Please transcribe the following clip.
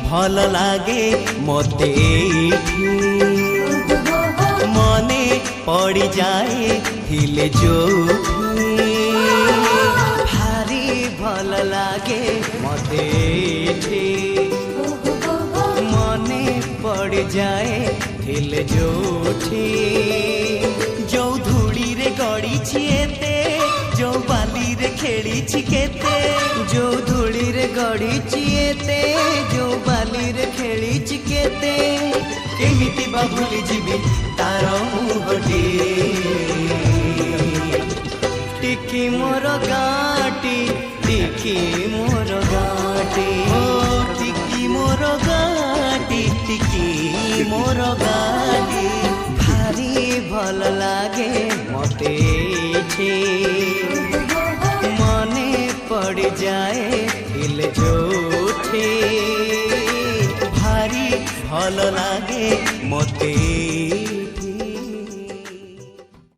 भल लागे मते मने पड़ी जाए हिले जो भारी भल लागे मते मने पड़ी जाए हिले जोठी जो धूड़ी रे गड़ी छिएते जो बाली रे खेली छिकेते जो धूड़ी रे गड़ी छिएते जो बाली रे खेली छिकेते केमिति बा भूली जीवी तार मुहटी टिकी मोर गाटी टिकी मोर गाटी ओ टिकी मोर गाटी टिकी मोर गाटी भारी भल लागे मते मने पड़ जाए दिल जोठे भारी भल लागे मते।